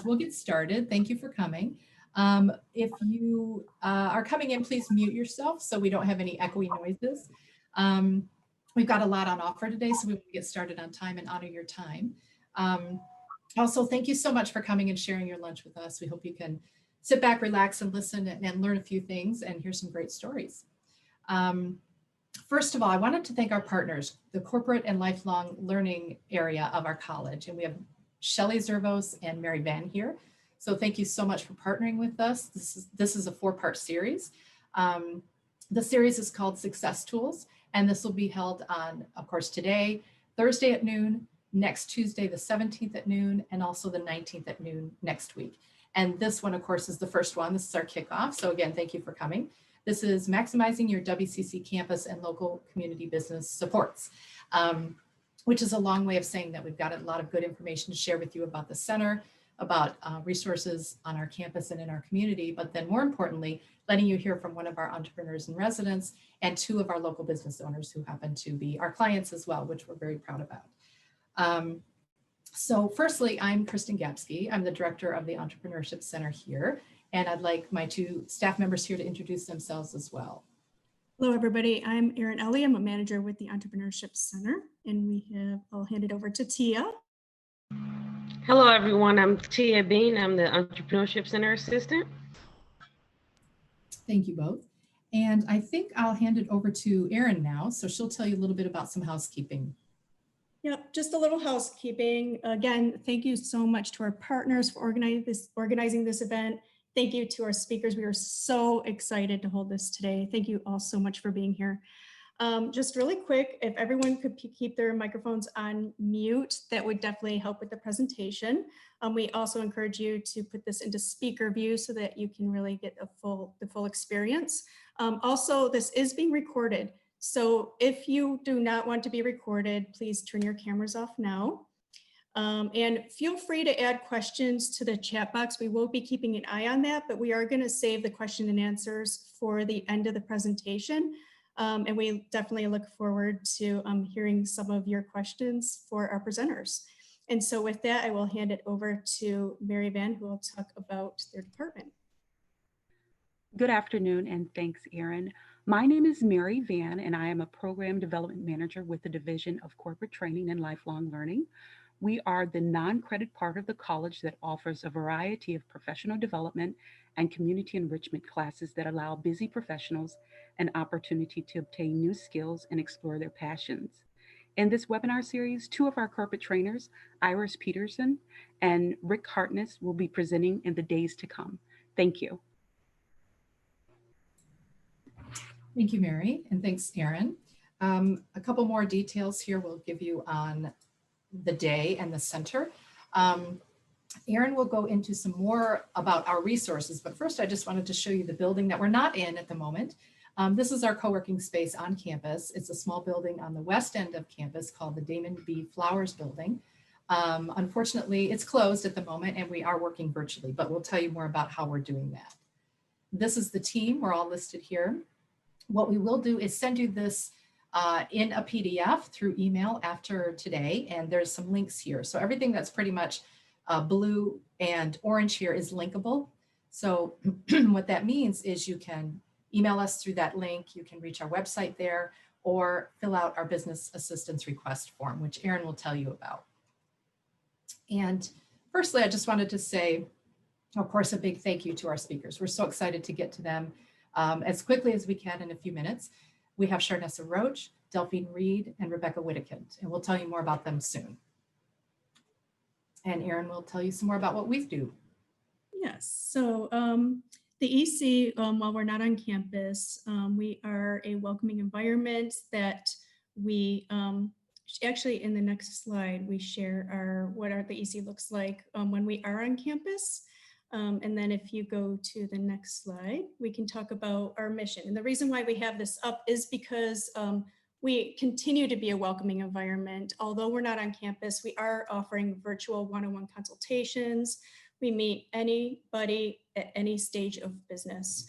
We'll get started. Thank you for coming. If you are coming in, please mute yourself so we don't have any echoey noises. Um, we've got a lot on offer today, so we want to get started on time and honor your time. Also, thank you so much for coming and sharing your lunch with us. We hope you can sit back, relax, and listen and learn a few things and hear some great stories. First of all, I wanted to thank our partners, the corporate and lifelong learning area of our college, and we have Shelley Zervos and Mary Van here. So thank you so much for partnering with us. This is a 4-part series. The series is called Success Tools, and this will be held on, of course, today, Thursday at noon, next Tuesday, the 17th at noon, and also the 19th at noon next week. And this one, of course, is the first one. This is our kickoff. So again, thank you for coming. This is maximizing your WCC campus and local community business supports, which is a long way of saying that we've got a lot of good information to share with you about the center, about resources on our campus and in our community, but then more importantly, letting you hear from one of our entrepreneurs and residents and 2 of our local business owners who happen to be our clients as well, which we're very proud about. So firstly, I'm Kristen Gapsky. I'm the director of the Entrepreneurship Center here. And I'd like my 2 staff members here to introduce themselves as well. Hello, everybody. I'm Erin Ellie. I'm a manager with the Entrepreneurship Center, and I'll hand it over to Tia. Hello, everyone. I'm Tia Bean. I'm the Entrepreneurship Center assistant. Thank you both. And I think I'll hand it over to Erin now. So she'll tell you a little bit about some housekeeping. Yep, just a little housekeeping. Again, thank you so much to our partners for organizing this event. Thank you to our speakers. We are so excited to hold this today. Thank you all so much for being here. Just really quick, if everyone could keep their microphones on mute, that would definitely help with the presentation. We also encourage you to put this into speaker view so that you can really get the full experience. Also, this is being recorded. So if you do not want to be recorded, please turn your cameras off now. And feel free to add questions to the chat box. We will be keeping an eye on that, but we are going to save the question and answers for the end of the presentation. And we definitely look forward to hearing some of your questions for our presenters. And so with that, I will hand it over to Mary Van, who will talk about their department. Good afternoon, and thanks, Erin. My name is Mary Van, and I am a Program Development Manager with the Division of Corporate Training and Lifelong Learning. We are the non-credit part of the college that offers a variety of professional development and community enrichment classes that allow busy professionals an opportunity to obtain new skills and explore their passions. In this webinar series, 2 of our corporate trainers, Iris Peterson and Rick Hartness, will be presenting in the days to come. Thank you. Thank you, Mary, and thanks, Erin. A couple more details here we'll give you on the day and the center. Erin will go into some more about our resources, but first I just wanted to show you the building that we're not in at the moment. This is our co-working space on campus. It's a small building on the west end of campus called the Damon B. Flowers Building. Unfortunately, it's closed at the moment and we are working virtually, but we'll tell you more about how we're doing that. This is the team. We're all listed here. What we will do is send you this in a PDF through email after today, and there's some links here. So everything that's pretty much blue and orange here is linkable. So what that means is you can email us through that link, you can reach our website there, or fill out our business assistance request form, which Erin will tell you about. And firstly, I just wanted to say, of course, a big thank you to our speakers. We're so excited to get to them as quickly as we can in a few minutes. We have Sharnessa Roach, Delphine Reed, and Rebecca Whittekind, and we'll tell you more about them soon. And Erin will tell you some more about what we do. Yes, so the EC, while we're not on campus, we are a welcoming environment that we actually in the next slide, we share what the EC looks like when we are on campus. And then if you go to the next slide, we can talk about our mission. And the reason why we have this up is because we continue to be a welcoming environment. Although we're not on campus, we are offering virtual one-on-one consultations. We meet anybody at any stage of business.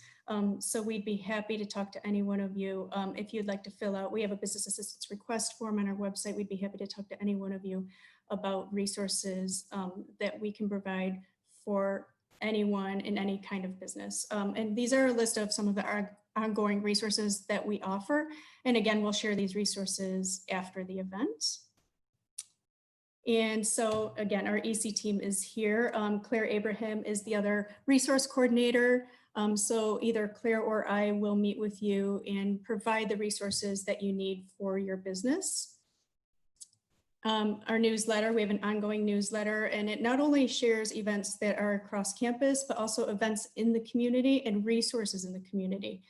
So we'd be happy to talk to any one of you. If you'd like to fill out, we have a business assistance request form on our website. We'd be happy to talk to any one of you about resources that we can provide for anyone in any kind of business. And these are a list of some of the ongoing resources that we offer. And again, we'll share these resources after the event. And so again, our EC team is here. Claire Abraham is the other resource coordinator. So either Claire or I will meet with you and provide the resources that you need for your business. Our newsletter, we have an ongoing newsletter, and it not only shares events that are across campus, but also events in the community and resources in the community.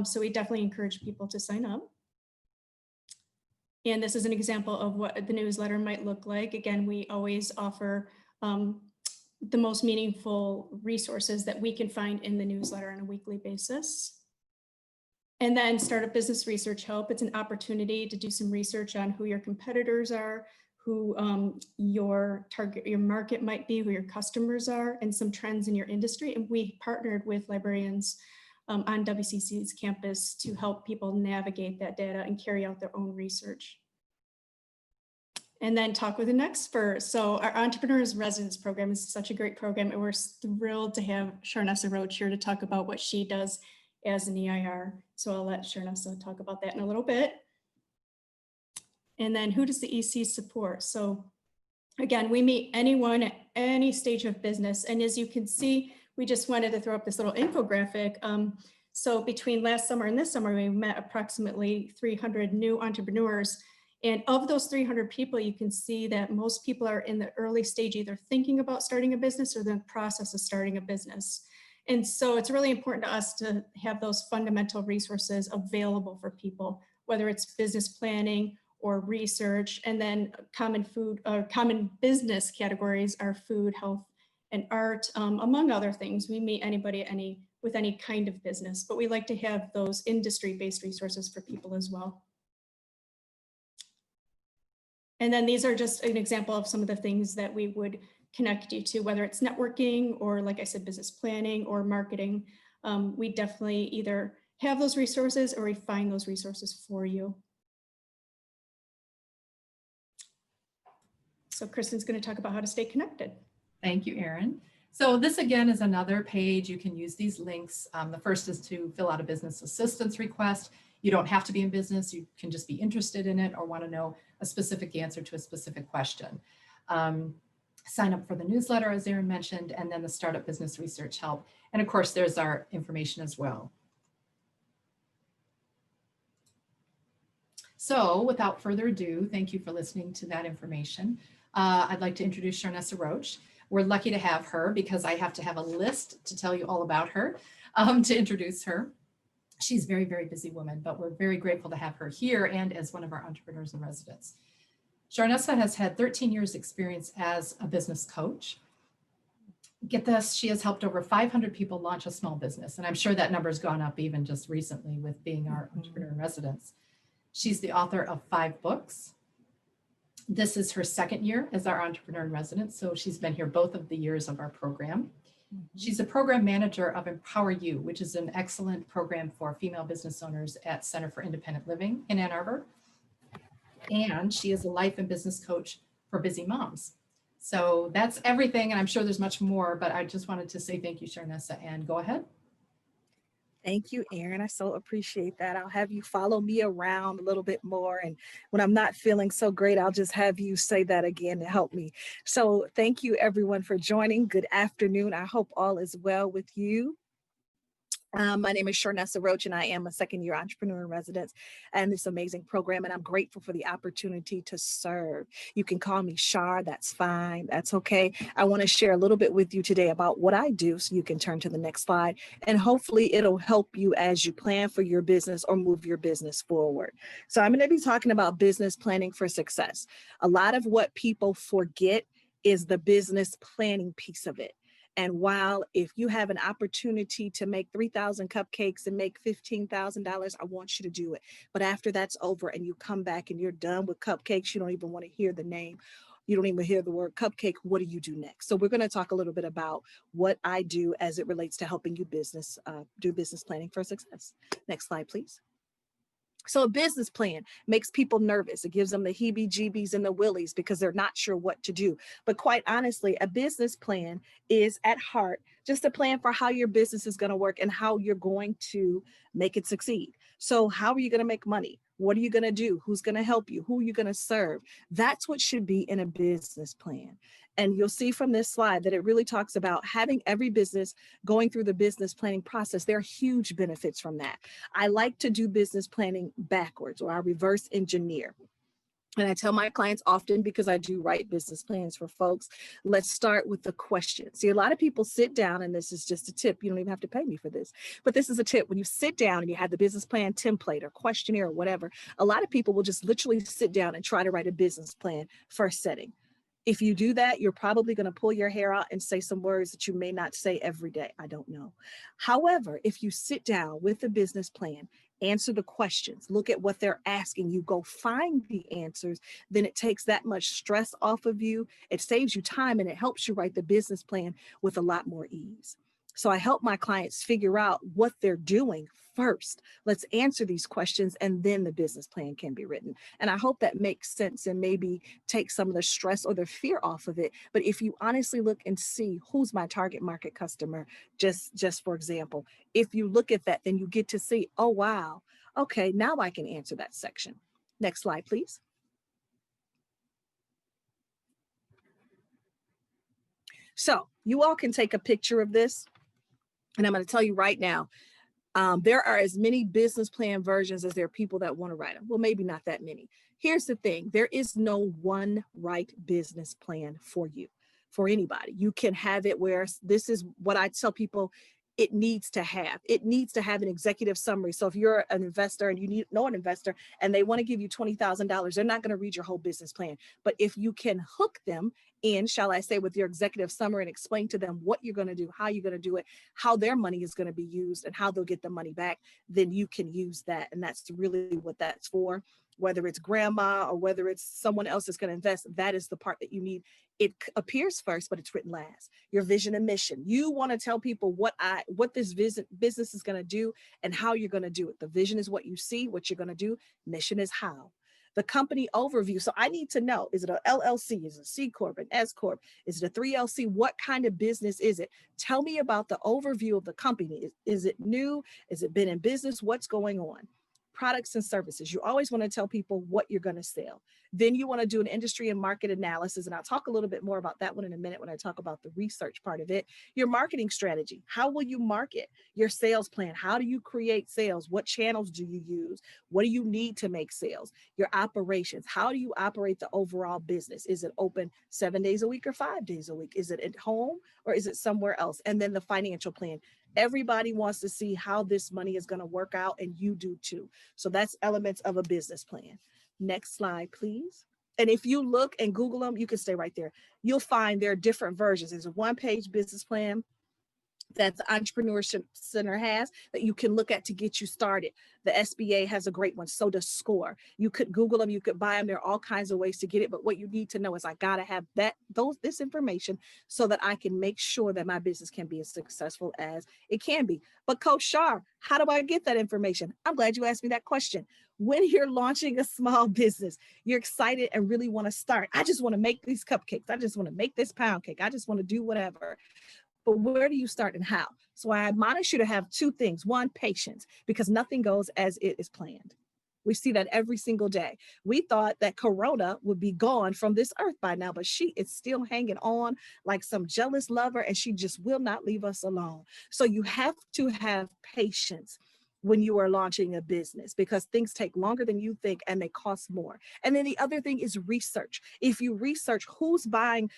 So we definitely encourage people to sign up. And this is an example of what the newsletter might look like. Again, we always offer the most meaningful resources that we can find in the newsletter on a weekly basis. And then Startup Business Research Help. It's an opportunity to do some research on who your competitors are, who your market might be, who your customers are, and some trends in your industry. And we partnered with librarians on WCC's campus to help people navigate that data and carry out their own research. And then Talk with an Expert. So our Entrepreneurs Residence Program is such a great program, and we're thrilled to have Sharnessa Roach here to talk about what she does as an EIR. So I'll let Sharnessa talk about that in a little bit. And then who does the EC support? So again, we meet anyone at any stage of business. And as you can see, we just wanted to throw up this little infographic. So between last summer and this summer, we met approximately 300 new entrepreneurs. And of those 300 people, you can see that most people are in the early stage, either thinking about starting a business or the process of starting a business. And so it's really important to us to have those fundamental resources available for people, whether it's business planning or research. And then common business categories are food, health, and art, among other things. We meet anybody with any kind of business, but we like to have those industry-based resources for people as well. And then these are just an example of some of the things that we would connect you to, whether it's networking or, like I said, business planning or marketing. We definitely either have those resources or we find those resources for you. So Kristen's going to talk about how to stay connected. Thank you, Erin. So this again is another page. You can use these links. The first is to fill out a business assistance request. You don't have to be in business. You can just be interested in it or want to know a specific answer to a specific question. Sign up for the newsletter, as Erin mentioned, and then the Startup Business Research Help. And of course, there's our information as well. So without further ado, thank you for listening to that information. I'd like to introduce Sharnessa Roach. We're lucky to have her because I have to have a list to tell you all about her, to introduce her. She's a very, very busy woman, but we're very grateful to have her here and as one of our entrepreneurs in residence. Sharnessa has had 13 years experience as a business coach. Get this, she has helped over 500 people launch a small business. And I'm sure that number's gone up even just recently with being our entrepreneur in residence. She's the author of 5 books. This is her second year as our entrepreneur in residence. So she's been here both of the years of our program. She's a program manager of Empower You, which is an excellent program for female business owners at Center for Independent Living in Ann Arbor. And she is a life and business coach for busy moms. So that's everything. And I'm sure there's much more, but I just wanted to say thank you, Sharnessa, and go ahead. Thank you, Erin. I so appreciate that. I'll have you follow me around a little bit more. And when I'm not feeling so great, I'll just have you say that again to help me. So thank you, everyone, for joining. Good afternoon. I hope all is well with you. My name is Sharnessa Roach, and I am a second-year entrepreneur in residence and this amazing program, and I'm grateful for the opportunity to serve. You can call me Shar, that's fine, that's okay. I want to share a little bit with you today about what I do, so you can turn to the next slide, and hopefully it'll help you as you plan for your business or move your business forward. So I'm going to be talking about business planning for success. A lot of what people forget is the business planning piece of it. And while if you have an opportunity to make 3,000 cupcakes and make $15,000, I want you to do it. But after that's over and you come back and you're done with cupcakes, you don't even want to hear the name. You don't even hear the word cupcake. What do you do next? So we're going to talk a little bit about what I do as it relates to helping you do business planning for success. Next slide, please. So a business plan makes people nervous. It gives them the heebie-jeebies and the willies because they're not sure what to do. But quite honestly, a business plan is at heart just a plan for how your business is going to work and how you're going to make it succeed. So how are you going to make money? What are you going to do? Who's going to help you? Who are you going to serve? That's what should be in a business plan. And you'll see from this slide that it really talks about having every business going through the business planning process. There are huge benefits from that. I like to do business planning backwards, or I reverse engineer. And I tell my clients often, because I do write business plans for folks, let's start with the question. See, a lot of people sit down, and this is just a tip. You don't even have to pay me for this, but this is a tip. When you sit down and you have the business plan template or questionnaire or whatever, a lot of people will just literally sit down and try to write a business plan for a setting. If you do that, you're probably going to pull your hair out and say some words that you may not say every day. I don't know. However, if you sit down with a business plan, answer the questions, look at what they're asking you, go find the answers, then it takes that much stress off of you. It saves you time and it helps you write the business plan with a lot more ease. So I help my clients figure out what they're doing first. Let's answer these questions and then the business plan can be written. And I hope that makes sense and maybe take some of the stress or the fear off of it. But if you honestly look and see who's my target market customer, just for example, if you look at that, then you get to see, oh, wow, okay, now I can answer that section. Next slide, please. So you all can take a picture of this. And I'm going to tell you right now, there are as many business plan versions as there are people that want to write them. Well, maybe not that many. Here's the thing. There is no one right business plan for you, for anybody. You can have it where this is what I tell people it needs to have. It needs to have an executive summary. So if you're an investor and you know an investor and they want to give you $20,000, they're not going to read your whole business plan. But if you can hook them in, shall I say, with your executive summary and explain to them what you're going to do, how you're going to do it, how their money is going to be used and how they'll get the money back, then you can use that. And that's really what that's for. Whether it's grandma or whether it's someone else that's going to invest, that is the part that you need. It appears first, but it's written last. Your vision and mission. You want to tell people what this business is going to do and how you're going to do it. The vision is what you see, what you're going to do. Mission is how. The company overview. So I need to know, is it a LLC? Is it a C Corp, an S Corp? Is it a 3LC? What kind of business is it? Tell me about the overview of the company. Is it new? Is it been in business? What's going on? Products and services. You always want to tell people what you're going to sell. Then you want to do an industry and market analysis. And I'll talk a little bit more about that one in a minute when I talk about the research part of it. Your marketing strategy. How will you market? Your sales plan. How do you create sales? What channels do you use? What do you need to make sales? Your operations. How do you operate the overall business? Is it open 7 days a week or 5 days a week? Is it at home or is it somewhere else? And then the financial plan. Everybody wants to see how this money is going to work out, and you do too. So that's elements of a business plan. Next slide, please. And if you look and Google them, you can stay right there. You'll find there are different versions. There's a one-page business plan that the Entrepreneurship Center has that you can look at to get you started. The SBA has a great one. So does SCORE. You could Google them. You could buy them. There are all kinds of ways to get it. But what you need to know is I got to have this information so that I can make sure that my business can be as successful as it can be. But Coach Shar, how do I get that information? I'm glad you asked me that question. When you're launching a small business, you're excited and really want to start. I just want to make these cupcakes. I just want to make this pound cake. I just want to do whatever. But where do you start and how? So I admonish you to have two things. One, patience, because nothing goes as it is planned. We see that every single day. We thought that Corona would be gone from this earth by now, but she is still hanging on like some jealous lover, and she just will not leave us alone. So you have to have patience when you are launching a business because things take longer than you think and they cost more. And then the other thing is research. If you research who's buying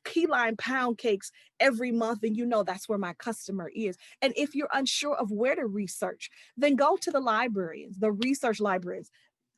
key lime pound cakes every month, and you know that's where my customer is. And if you're unsure of where to research, then go to the librarians, the research librarians.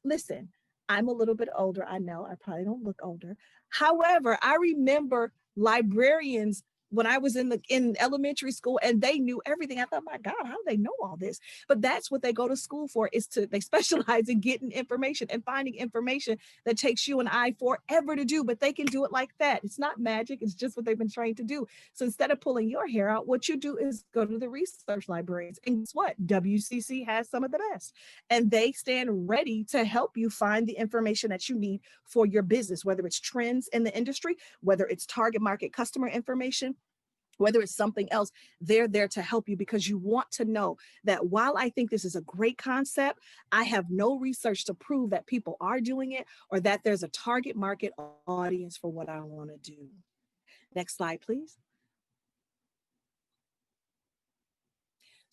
Listen, I'm a little bit older. I know I probably don't look older. However, I remember librarians when I was in elementary school, and they knew everything. I thought, my God, how do they know all this? But that's what they go to school for, they specialize in getting information and finding information that takes you and I forever to do, but they can do it like that. It's not magic. It's just what they've been trained to do. So instead of pulling your hair out, what you do is go to the research libraries. And guess what? WCC has some of the best, and they stand ready to help you find the information that you need for your business, whether it's trends in the industry, whether it's target market customer information, whether it's something else. They're there to help you, because you want to know that while I think this is a great concept, I have no research to prove that people are doing it or that there's a target market audience for what I want to do. Next slide, please.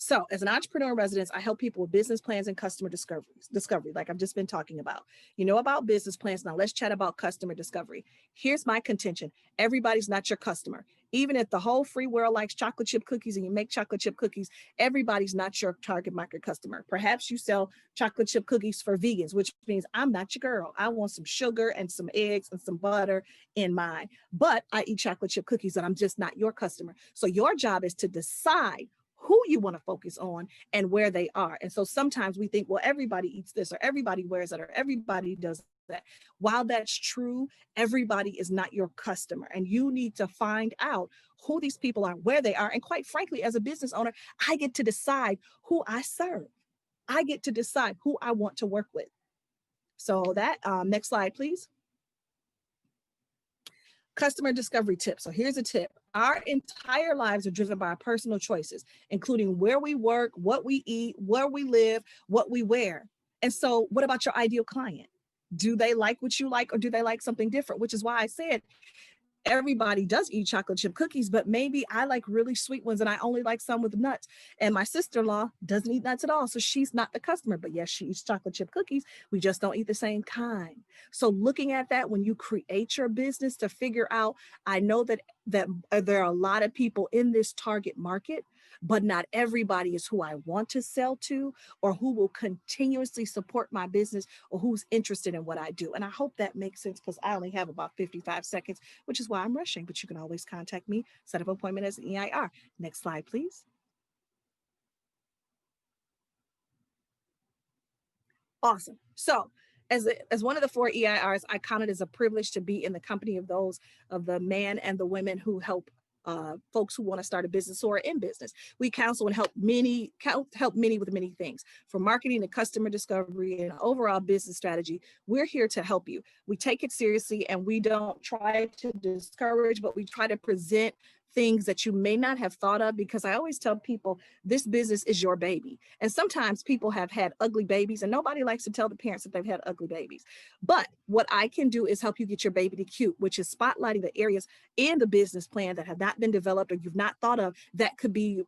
So as an entrepreneur in residence, I help people with business plans and customer discovery, like I've just been talking about. You know about business plans. Now let's chat about customer discovery. Here's my contention. Everybody's not your customer. Even if the whole free world likes chocolate chip cookies and you make chocolate chip cookies, everybody's not your target market customer. Perhaps you sell chocolate chip cookies for vegans, which means I'm not your girl. I want some sugar and some eggs and some butter in mine, but I eat chocolate chip cookies and I'm just not your customer. So your job is to decide who you want to focus on and where they are. And so sometimes we think, well, everybody eats this or everybody wears it or everybody does that. While that's true, everybody is not your customer, and you need to find out who these people are, where they are. And quite frankly, as a business owner, I get to decide who I serve. I get to decide who I want to work with. So that next slide, please. Customer discovery tip. So here's a tip. Our entire lives are driven by our personal choices, including where we work, what we eat, where we live, what we wear. And so what about your ideal client? Do they like what you like, or do they like something different? Which is why I said everybody does eat chocolate chip cookies, but maybe I like really sweet ones and I only like some with nuts. And my sister-in-law doesn't eat nuts at all. So she's not the customer, but yes, she eats chocolate chip cookies. We just don't eat the same kind. So looking at that when you create your business to figure out, I know that there are a lot of people in this target market, but not everybody is who I want to sell to or who will continuously support my business or who's interested in what I do. And I hope that makes sense, because I only have about 55 seconds, which is why I'm rushing, but you can always contact me, set up an appointment as an EIR. Next slide, please. Awesome. So as one of the 4 EIRs, I count it as a privilege to be in the company of the men and the women who help folks who want to start a business or are in business. We counsel and help many with many things, from marketing to customer discovery and overall business strategy. We're here to help you. We take it seriously, and we don't try to discourage, but we try to present things that you may not have thought of, because I always tell people this business is your baby. And sometimes people have had ugly babies, and nobody likes to tell the parents that they've had ugly babies. But what I can do is help you get your baby to cute, which is spotlighting the areas in the business plan that have not been developed or you've not thought of that could be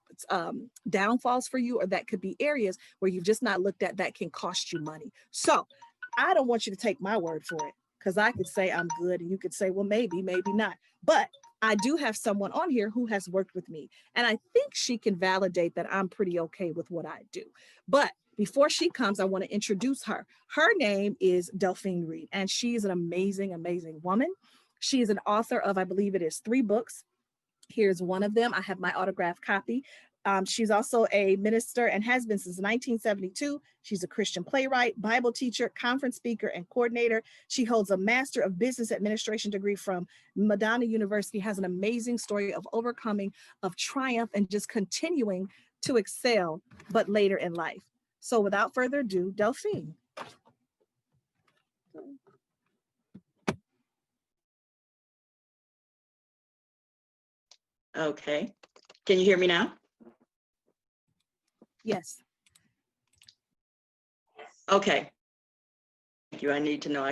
downfalls for you, or that could be areas where you've just not looked at that can cost you money. So I don't want you to take my word for it, because I could say I'm good and you could say, well, maybe, maybe not. But I do have someone on here who has worked with me, and I think she can validate that I'm pretty okay with what I do. But before she comes, I want to introduce her. Her name is Delphine Reed, and she is an amazing, amazing woman. She is an author of, I believe it is 3 books. Here's one of them. I have my autographed copy. She's also a minister and has been since 1972. She's a Christian playwright, Bible teacher, conference speaker, and coordinator. She holds a Master of Business Administration degree from Madonna University, has an amazing story of overcoming, of triumph, and just continuing to excel, but later in life. So without further ado, Delphine. Okay. Can you hear me now? Yes. Okay. Thank you. I need to know.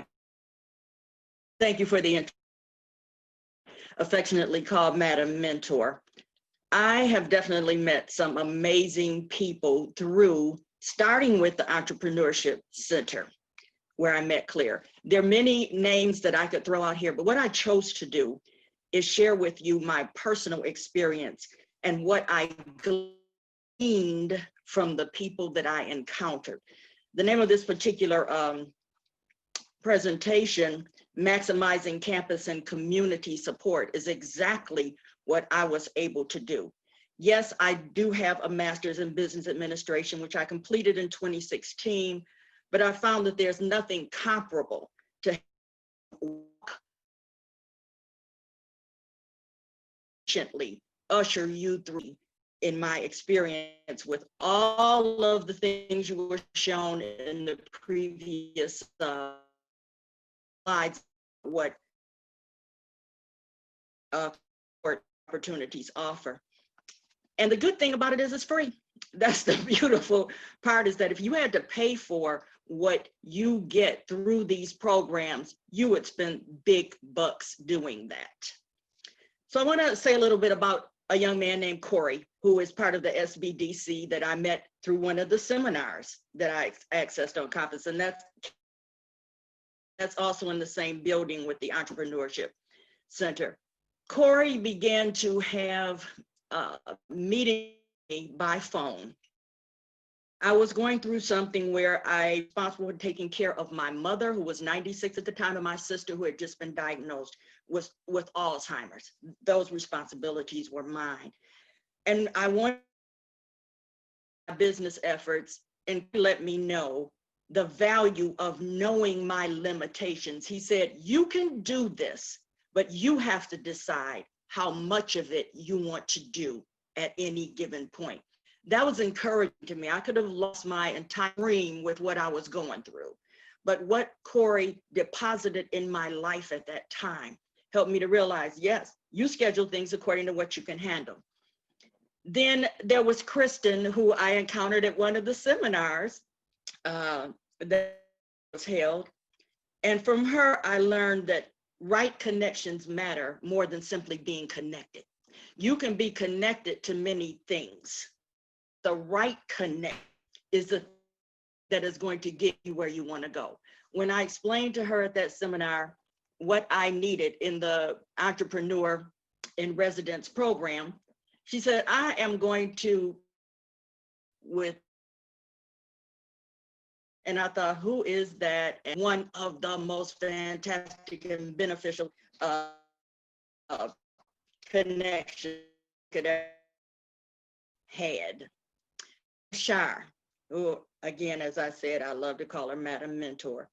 Thank you for the affectionately called Madam Mentor. I have definitely met some amazing people through starting with the Entrepreneurship Center, where I met Claire. There are many names that I could throw out here, but what I chose to do is share with you my personal experience and what I gleaned from the people that I encountered. The name of this particular presentation, maximizing campus and community support is exactly what I was able to do. Yes, I do have a master's in business administration, which I completed in 2016, but I found that there's nothing comparable to efficiently usher you through, in my experience, with all of the things you were shown in the previous slides, what opportunities offer. And the good thing about it is it's free. That's the beautiful part, is that if you had to pay for what you get through these programs, you would spend big bucks doing that. So I want to say a little bit about a young man named Corey, who is part of the SBDC that I met through one of the seminars that I accessed on campus. And that's also in the same building with the Entrepreneurship Center. Corey began to have meeting by phone. I was going through something where I was responsible for taking care of my mother, who was 96 at the time, and my sister, who had just been diagnosed with Alzheimer's. Those responsibilities were mine. And I wanted my business efforts and let me know the value of knowing my limitations. He said, you can do this, but you have to decide how much of it you want to do at any given point. That was encouraging to me. I could have lost my entire dream with what I was going through. But what Corey deposited in my life at that time helped me to realize, yes, you schedule things according to what you can handle. Then there was Kristen, who I encountered at one of the seminars that was held. And from her, I learned that right connections matter more than simply being connected. You can be connected to many things. The right connect is the that is going to get you where you want to go. When I explained to her at that seminar what I needed in the Entrepreneur in Residence program, she said, I am going to and I thought, who is that? And one of the most fantastic and beneficial connections could ever had. Shar, who, again, as I said, I love to call her Madam Mentor.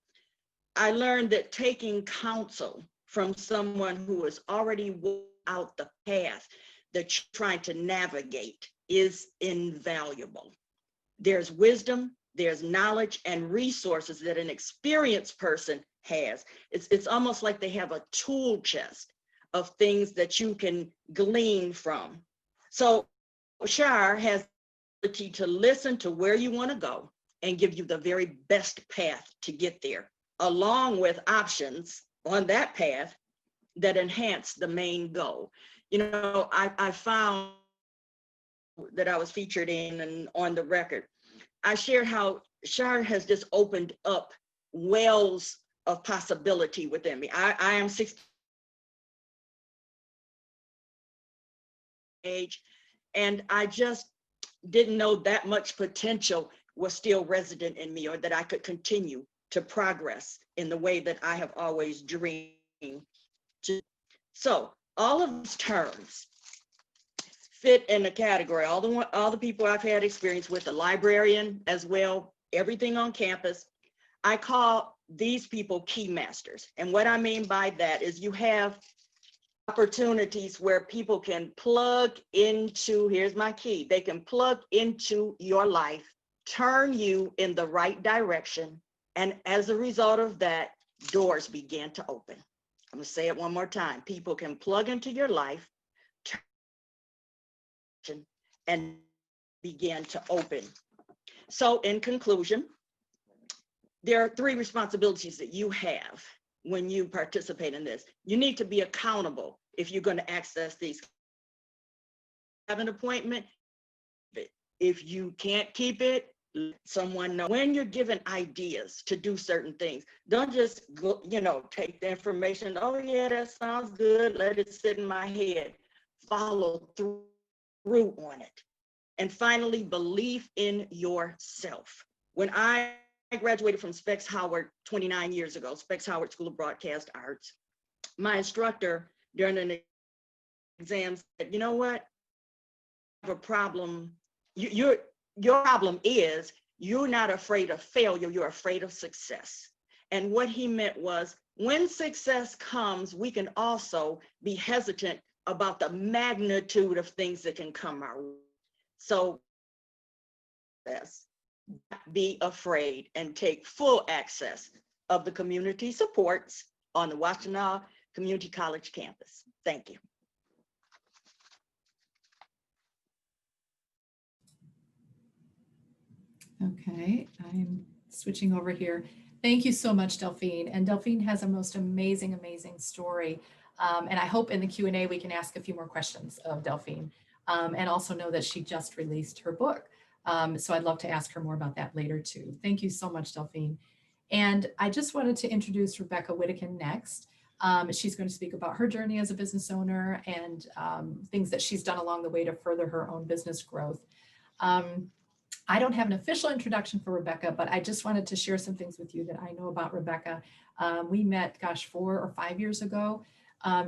I learned that taking counsel from someone who has already walked out the path that you're trying to navigate is invaluable. There's wisdom, there's knowledge and resources that an experienced person has. It's almost like they have a tool chest of things that you can glean from. So Shar has the ability to listen to where you want to go and give you the very best path to get there, along with options on that path that enhance the main goal. You know, I found that I was featured in and on the record, I shared how Shar has just opened up wells of possibility within me. I am 60 age, and I just didn't know that much potential was still resident in me, or that I could continue to progress in the way that I have always dreamed. So all of these terms fit in the category. All the people I've had experience with, the librarian as well, everything on campus. I call these people key masters. And what I mean by that is you have opportunities where people can plug into, here's my key, they can plug into your life, turn you in the right direction. And as a result of that, doors began to open. I'm gonna say it one more time. People can plug into your life and begin to open. So in conclusion, there are 3 responsibilities that you have when you participate in this. You need to be accountable if you're going to access these. Have an appointment. If you can't keep it, let someone know. When you're given ideas to do certain things, don't just go, take the information, oh yeah, that sounds good, let it sit in my head. Follow through on it. And finally, believe in yourself. When I I graduated from Specs Howard 29 years ago, Specs Howard School of Broadcast Arts. My instructor during an exam said, you know what? I have a problem. Your problem is you're not afraid of failure, you're afraid of success. And what he meant was when success comes, we can also be hesitant about the magnitude of things that can come our way. So be afraid and take full access of the community supports on the Washtenaw Community College campus. Thank you. Okay, I'm switching over here. Thank you so much, Delphine. And Delphine has a most amazing, amazing story. And I hope in the Q&A we can ask a few more questions of Delphine, and also know that she just released her book. So I'd love to ask her more about that later too. Thank you so much, Delphine. And I just wanted to introduce Rebecca Whittakin next. She's going to speak about her journey as a business owner and things that she's done along the way to further her own business growth. I don't have an official introduction for Rebecca, but I just wanted to share some things with you that I know about Rebecca. We met, gosh, 4 or 5 years ago.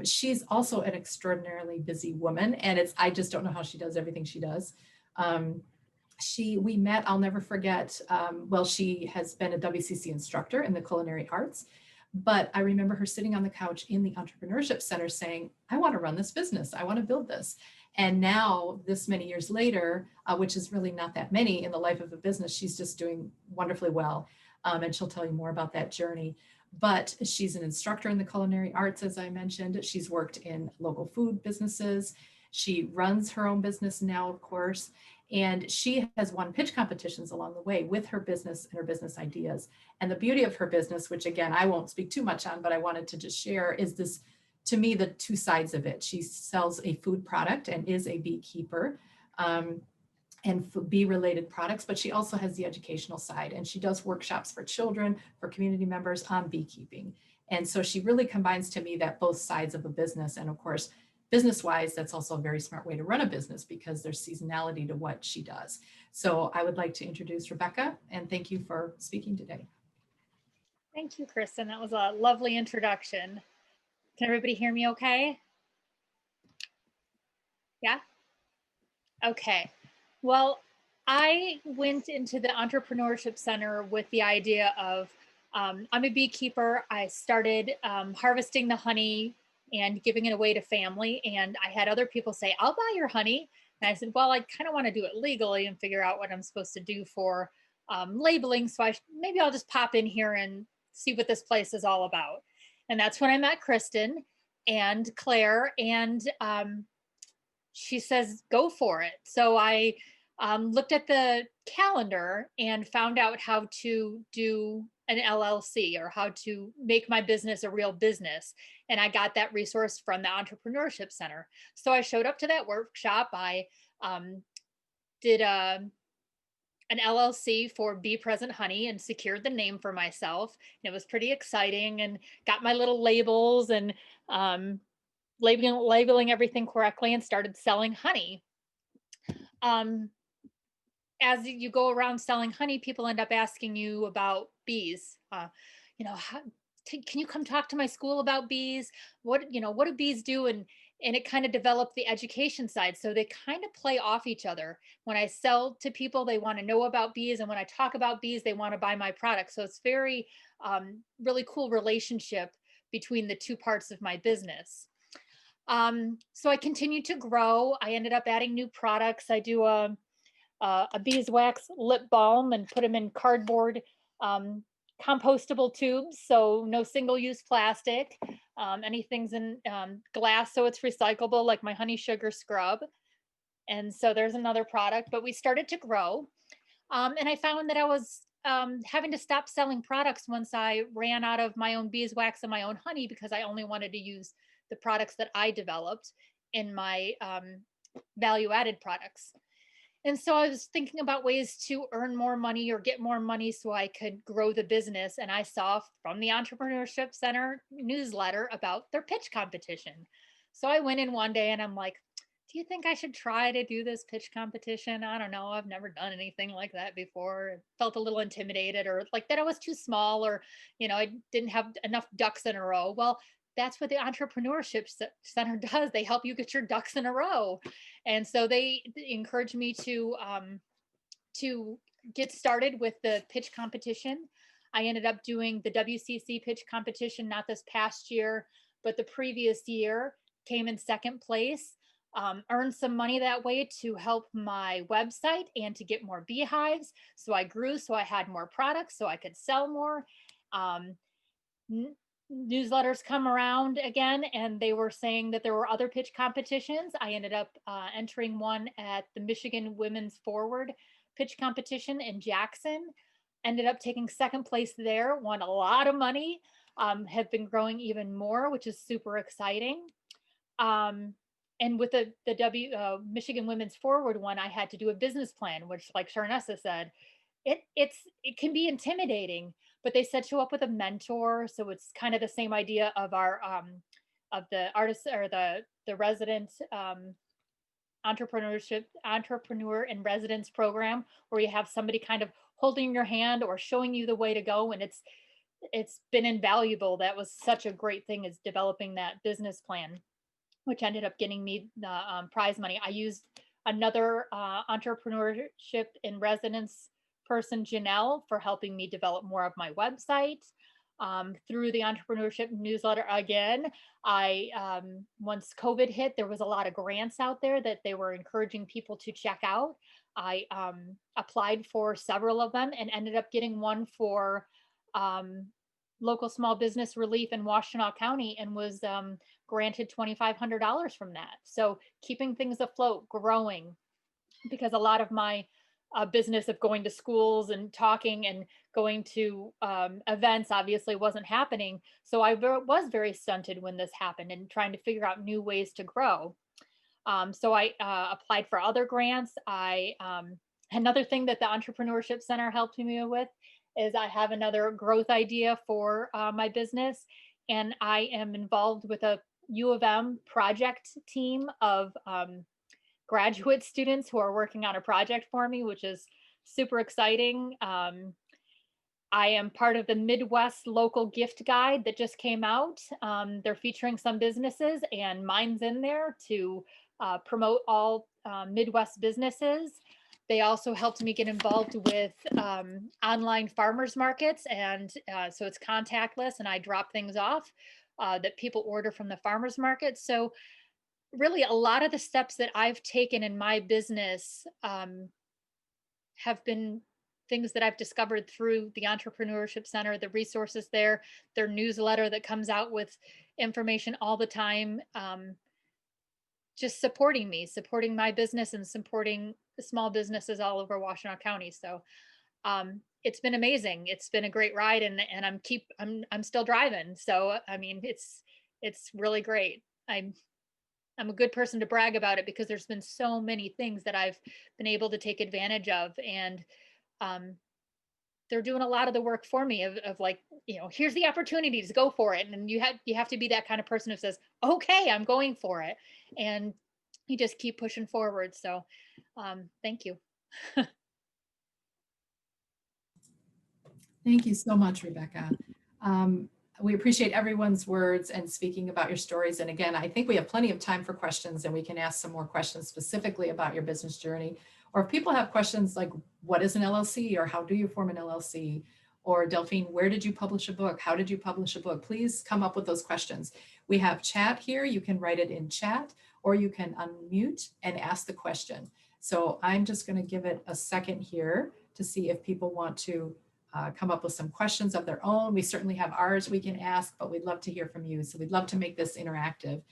She's also an extraordinarily busy woman, and I just don't know how she does everything she does. We met, I'll never forget, well, she has been a WCC instructor in the culinary arts, but I remember her sitting on the couch in the Entrepreneurship Center saying, I want to run this business. I want to build this. And now this many years later, which is really not that many in the life of a business, she's just doing wonderfully well. And she'll tell you more about that journey. But she's an instructor in the culinary arts, as I mentioned. She's worked in local food businesses. She runs her own business now, of course. And she has won pitch competitions along the way with her business and her business ideas. And the beauty of her business, which again, I won't speak too much on, but I wanted to just share, is this, to me, the two sides of it. She sells a food product and is a beekeeper and bee-related products, but she also has the educational side, and she does workshops for children, for community members on beekeeping. And so she really combines, to me, that both sides of a business. And of course, business-wise, that's also a very smart way to run a business because there's seasonality to what she does. So I would like to introduce Rebecca, and thank you for speaking today. Thank you, Kristen. That was a lovely introduction. Can everybody hear me okay? Yeah? Okay. Well, I went into the Entrepreneurship Center with the idea of, I'm a beekeeper. I started harvesting the honey and giving it away to family. And I had other people say, I'll buy your honey. And I said, well, I kind of want to do it legally and figure out what I'm supposed to do for labeling. So maybe I'll just pop in here and see what this place is all about. And that's when I met Kristen and Claire, and she says, go for it. So I looked at the calendar and found out how to do an LLC or how to make my business a real business. And I got that resource from the Entrepreneurship Center. So I showed up to that workshop. I did an LLC for Bee Present Honey and secured the name for myself. And it was pretty exciting, and got my little labels and labeling everything correctly and started selling honey. As you go around selling honey, people end up asking you about bees. Can you come talk to my school about bees? What do bees do? And it kind of developed the education side. So they kind of play off each other. When I sell to people, they want to know about bees. And when I talk about bees, they want to buy my product. So it's very, really cool relationship between the two parts of my business. So I continued to grow. I ended up adding new products. I do a beeswax lip balm and put them in cardboard compostable tubes, so no single-use plastic. Anything's in glass, so it's recyclable, like my honey sugar scrub. And so there's another product, but we started to grow. And I found that I was having to stop selling products once I ran out of my own beeswax and my own honey, because I only wanted to use the products that I developed in my value-added products. And so I was thinking about ways to earn more money or get more money so I could grow the business. And I saw from the Entrepreneurship Center newsletter about their pitch competition. So I went in one day and I'm like, do you think I should try to do this pitch competition? I don't know. I've never done anything like that before. I felt a little intimidated or like that I was too small or, I didn't have enough ducks in a row. Well, that's what the Entrepreneurship Center does. They help you get your ducks in a row. And so they encouraged me to get started with the pitch competition. I ended up doing the WCC pitch competition, not this past year, but the previous year, came in second place. Earned some money that way to help my website and to get more beehives. So I grew, so I had more products, so I could sell more. Um, Newsletters come around again, and they were saying that there were other pitch competitions. I ended up entering one at the Michigan Women's Forward pitch competition in Jackson. Ended up taking second place there, won a lot of money, have been growing even more, which is super exciting. And with the Michigan Women's Forward one, I had to do a business plan, which, like Sharnessa said, it can be intimidating, but they set you up with a mentor, so it's kind of the same idea of our of the artist or the resident entrepreneur in residence program, where you have somebody kind of holding your hand or showing you the way to go, and it's been invaluable. That was such a great thing, is developing that business plan, which ended up getting me the prize money. I used another entrepreneurship in residence person, Janelle, for helping me develop more of my website. Through the entrepreneurship newsletter again, once COVID hit, there was a lot of grants out there that they were encouraging people to check out. I applied for several of them and ended up getting one for local small business relief in Washtenaw County, and was granted $2,500 from that. So keeping things afloat, growing, because a lot of my business of going to schools and talking and going to events obviously wasn't happening. So I was very stunted when this happened, and trying to figure out new ways to grow. So I applied for other grants. Another thing that the Entrepreneurship Center helped me with is I have another growth idea for my business, and I am involved with a U of M project team of graduate students who are working on a project for me, which is super exciting. I am part of the Midwest Local Gift Guide that just came out. They're featuring some businesses, and mine's in there to promote all Midwest businesses. They also helped me get involved with online farmers markets, and so it's contactless, and I drop things off that people order from the farmers market. So really, a lot of the steps that I've taken in my business have been things that I've discovered through the Entrepreneurship Center, the resources there, their newsletter that comes out with information all the time, just supporting me, supporting my business, and supporting the small businesses all over Washtenaw County. So it's been amazing. It's been a great ride, and I'm still driving. So I mean, it's really great. I'm a good person to brag about it, because there's been so many things that I've been able to take advantage of, and they're doing a lot of the work for me of like, here's the opportunities, go for it. And you have to be that kind of person who says, okay, I'm going for it. And you just keep pushing forward. So thank you. Thank you so much, Rebecca. We appreciate everyone's words and speaking about your stories. And again, I think we have plenty of time for questions, and we can ask some more questions specifically about your business journey. Or if people have questions like, what is an LLC, or how do you form an LLC? Or Delphine, where did you publish a book? How did you publish a book? Please come up with those questions. We have chat here. You can write it in chat, or you can unmute and ask the question. So I'm just going to give it a second here to see if people want to come up with some questions of their own. We certainly have ours we can ask, but we'd love to hear from you. So we'd love to make this interactive.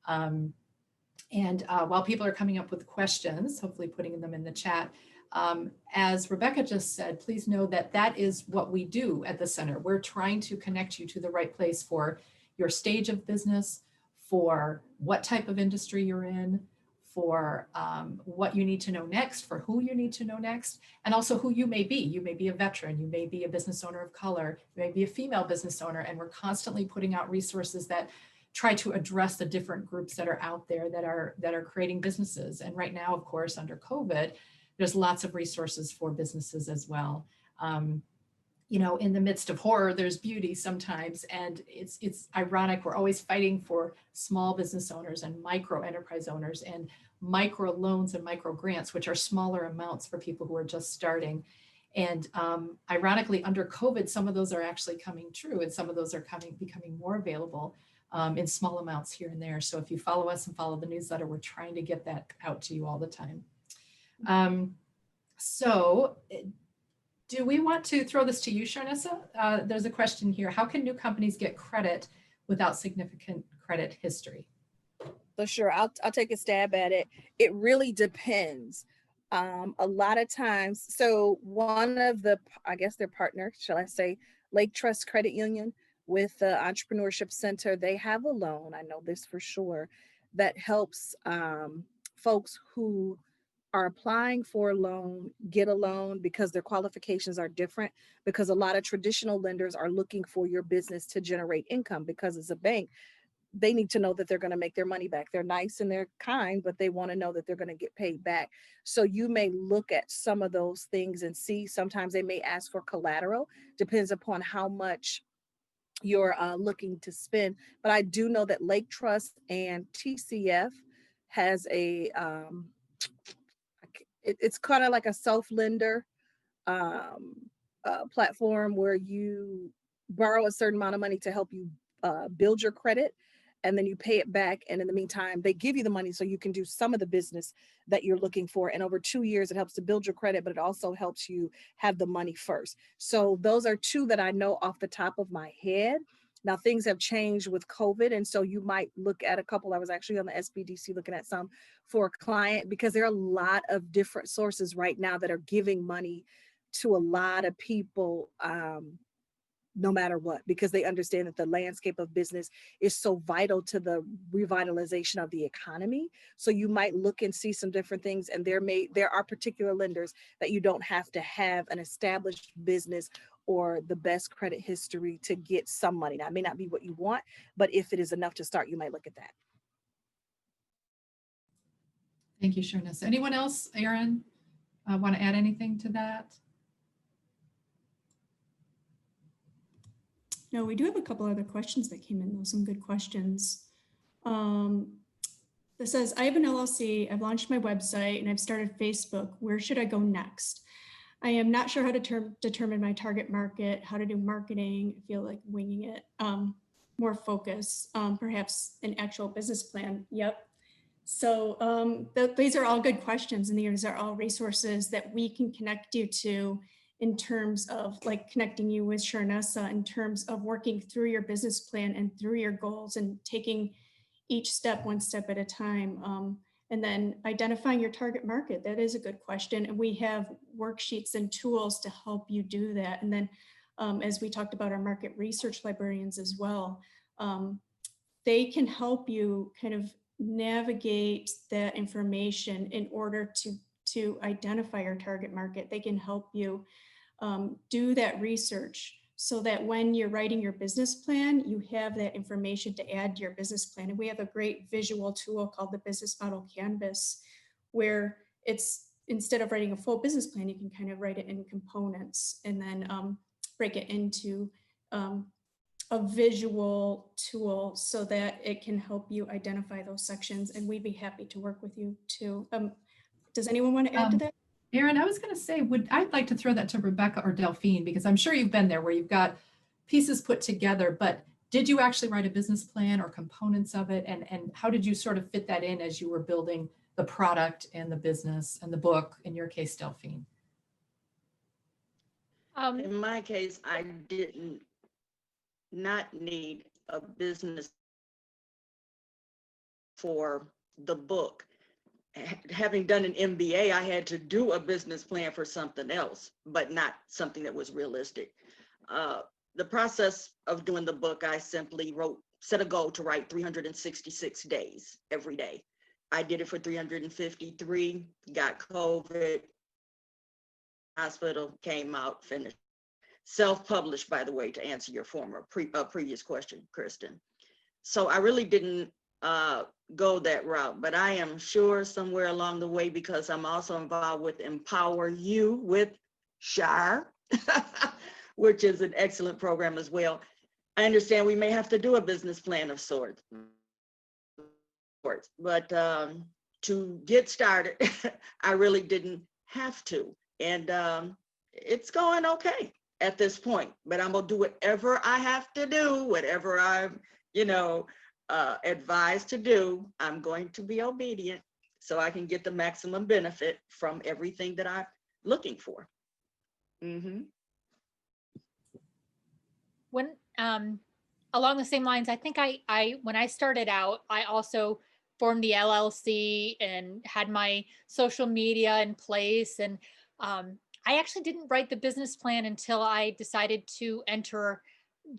And while people are coming up with questions, hopefully putting them in the chat, as Rebecca just said, please know that that is what we do at the center. We're trying to connect you to the right place for your stage of business, for what type of industry you're in, for what you need to know next, for who you need to know next, and also who you may be. You may be a veteran, you may be a business owner of color, you may be a female business owner, and we're constantly putting out resources that try to address the different groups that are out there that are creating businesses. And right now, of course, under COVID, there's lots of resources for businesses as well. You know, in the midst of horror, there's beauty sometimes. And it's ironic, we're always fighting for small business owners and micro enterprise owners and micro loans and micro grants, which are smaller amounts for people who are just starting. And ironically, under COVID, some of those are actually coming true, and some of those are becoming more available in small amounts here and there. So if you follow us and follow the newsletter, we're trying to get that out to you all the time. So do we want to throw this to you, Sharnessa? There's a question here. How can new companies get credit without significant credit history? So sure, I'll take a stab at it. It really depends. A lot of times, so one of the, I guess their partner, shall I say, Lake Trust Credit Union with the Entrepreneurship Center, they have a loan, I know this for sure, that helps folks who are applying for a loan get a loan because their qualifications are different, because a lot of traditional lenders are looking for your business to generate income, because as a bank, they need to know that they're going to make their money back. They're nice and they're kind, but they want to know that they're going to get paid back. So you may look at some of those things and see, sometimes they may ask for collateral, depends upon how much you're looking to spend. But I do know that Lake Trust and TCF has a, it's kind of like a self-lender platform where you borrow a certain amount of money to help you build your credit, and then you pay it back. And in the meantime, they give you the money so you can do some of the business that you're looking for. And over 2 years, it helps to build your credit, but it also helps you have the money first. So those are two that I know off the top of my head. Now, things have changed with COVID. And so you might look at a couple. I was actually on the SBDC looking at some for a client, because there are a lot of different sources right now that are giving money to a lot of people, no matter what, because they understand that the landscape of business is so vital to the revitalization of the economy. So you might look and see some different things, and there are particular lenders that you don't have to have an established business or the best credit history to get some money. Now, it may not be what you want, but if it is enough to start, you might look at that. Thank you, Sharnessa. Anyone else, Aaron, want to add anything to that? No, we do have a couple other questions that came in, though, some good questions. This says, I have an LLC, I've launched my website, and I've started Facebook. Where should I go next? I am not sure how to determine my target market, how to do marketing. I feel like winging it. More focus, perhaps an actual business plan. Yep. So these are all good questions, and these are all resources that we can connect you to in terms of like connecting you with Sharnessa in terms of working through your business plan and through your goals and taking each step one step at a time. And then identifying your target market. That is a good question. And we have worksheets and tools to help you do that. And then as we talked about our market research librarians as well, they can help you kind of navigate that information in order to identify your target market. They can help you do that research so that when you're writing your business plan, you have that information to add to your business plan. And we have a great visual tool called the Business Model Canvas, where it's, instead of writing a full business plan, you can kind of write it in components and then break it into a visual tool so that it can help you identify those sections. And we'd be happy to work with you too. Does anyone want to add to that? Aaron, I was going to say, I'd like to throw that to Rebecca or Delphine, because I'm sure you've been there where you've got pieces put together, but did you actually write a business plan or components of it? And how did you sort of fit that in as you were building the product and the business and the book, in your case, Delphine? In my case, I did not need a business for the book. Having done an MBA, I had to do a business plan for something else, but not something that was realistic. The process of doing the book, I simply set a goal to write 366 days every day. I did it for 353, got COVID, hospital, came out, finished. Self-published, by the way, to answer your previous question, Kristen. So I really didn't go that route, but I am sure somewhere along the way, because I'm also involved with Empower You with Shire, which is an excellent program as well. I understand we may have to do a business plan of sorts, but to get started, I really didn't have to. And it's going okay at this point, but I'm gonna do whatever I have to do, whatever I'm, advised to do. I'm going to be obedient so I can get the maximum benefit from everything that I'm looking for. When along the same lines, I think I when I started out, I also formed the LLC and had my social media in place. And I actually didn't write the business plan until I decided to enter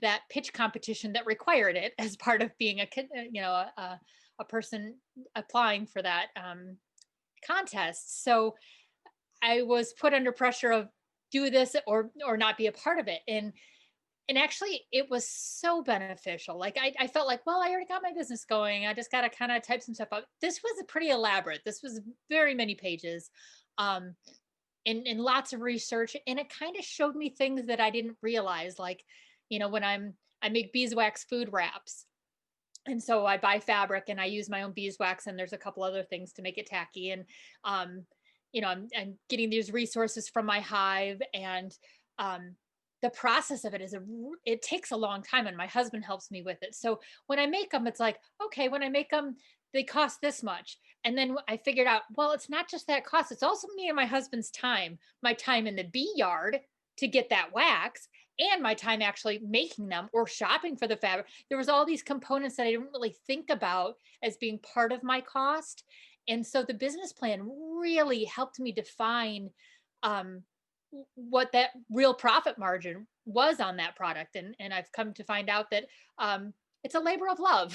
that pitch competition that required it as part of being a person applying for that contest. So I was put under pressure of do this or not be a part of it. And actually it was so beneficial. Like I felt like, well, I already got my business going. I just got to kind of type some stuff out. This was pretty elaborate. This was very many pages, and lots of research. And it kind of showed me things that I didn't realize. Like, when I make beeswax food wraps. And so I buy fabric and I use my own beeswax, and there's a couple other things to make it tacky. And, I'm getting these resources from my hive, and the process of it it takes a long time, and my husband helps me with it. So when I make them, it's like, okay, when I make them, they cost this much. And then I figured out, well, it's not just that cost, it's also me and my husband's time, my time in the bee yard to get that wax, and my time actually making them or shopping for the fabric. There was all these components that I didn't really think about as being part of my cost. And so the business plan really helped me define what that real profit margin was on that product. And I've come to find out that it's a labor of love